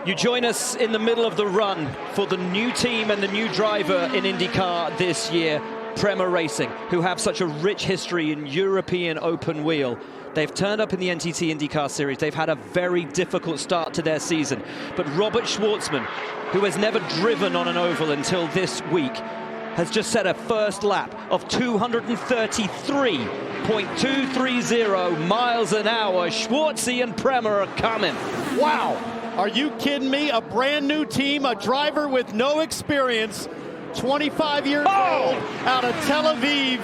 You join us in the middle of the run for the new team and the new driver in IndyCar this year, PREMA Racing, who have such a rich history in European open wheel. They've turned up in the NTT INDYCAR Series. They've had a very difficult start to their season. But Robert Shwartzman, who has never driven on an oval until this week, has just set a first lap of 233.230 miles an hour. Schwartzy and PREMA are coming. Wow. Are you kidding me? A brand new team, a driver with no experience, 25 years old, out of Tel Aviv,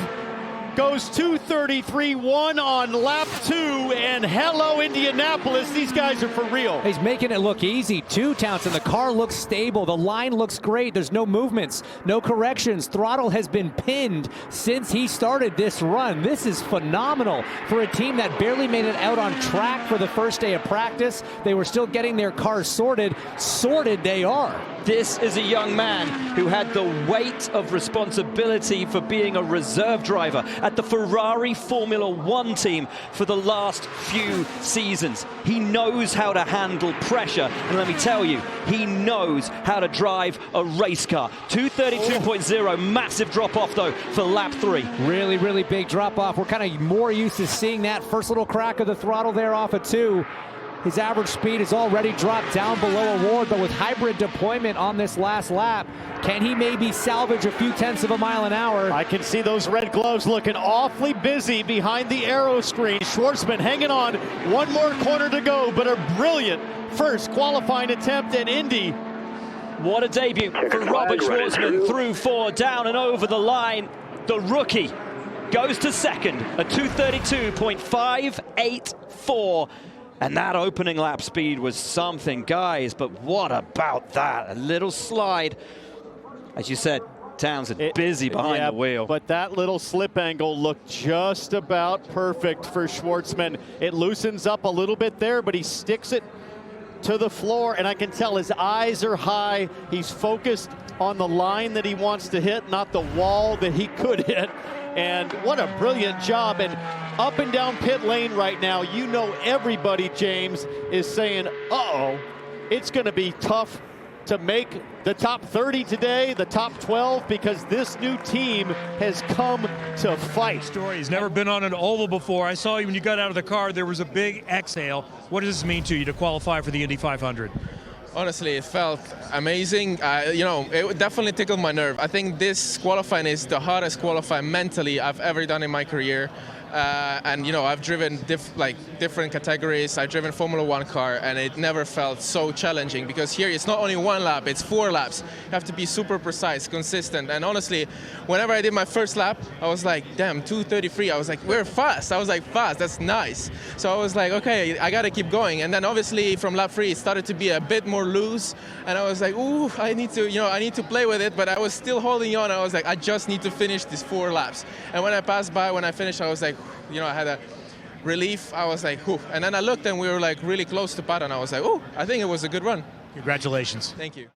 goes 233.1 on lap 2, and hello Indianapolis, these guys are for real. He's making it look easy too, Townsend. The car looks stable, the line looks great, there's no movements, no corrections. Throttle has been pinned since he started this run. This is phenomenal for a team that barely made it out on track for the first day of practice. They were still getting their cars sorted. Sorted they are. This is a young man who had the weight of responsibility for being a reserve driver at the Ferrari Formula One team for the last few seasons. He knows how to handle pressure, and let me tell you, he knows how to drive a race car. 232.0, massive drop-off though for lap 3. Really, really big drop-off. We're kind of more used to seeing that first little crack of the throttle there off of 2. His average speed is already dropped down below award, but with hybrid deployment on this last lap, can he maybe salvage a few tenths of a mile an hour? I can see those red gloves looking awfully busy behind the aero screen. Schwartzman hanging on, one more corner to go, but a brilliant first qualifying attempt at Indy. What a debut for Robert Shwartzman, through 4, down and over the line. The rookie goes to second at 232.584. And that opening lap speed was something, guys, but what about that? A little slide. As you said, Townsend busy behind the wheel. But that little slip angle looked just about perfect for Schwartzman. It loosens up a little bit there, but he sticks it to the floor, and I can tell his eyes are high. He's focused on the line that he wants to hit, not the wall that he could hit. And what a brilliant job. And up and down pit lane right now, you know everybody, James, is saying, uh-oh, it's going to be tough to make the top 30 today, the top 12, because this new team has come to fight. He's never been on an oval before. I saw you when you got out of the car, there was a big exhale. What does this mean to you to qualify for the Indy 500? Honestly, it felt amazing. You know, it definitely tickled my nerve. I think this qualifying is the hardest qualifying mentally I've ever done in my career. And you know, I've driven different categories. I've driven Formula One car, and it never felt so challenging, because here it's not only 1 lap, it's 4 laps. You have to be super precise, consistent. And honestly, whenever I did my first lap, I was like, damn, 233. I was like, we're fast. I was like, fast, that's nice. So I was like, okay, I gotta keep going. And then obviously from lap 3, it started to be a bit more loose, and I was like, ooh, I need to play with it. But I was still holding on. I was like, I just need to finish these 4 laps. And when I passed by, when I finished, I was like, you know, I had a relief. I was like, whew. And then I looked, and we were like really close to Pat, and I was like, oh, I think it was a good run. Congratulations. Thank you.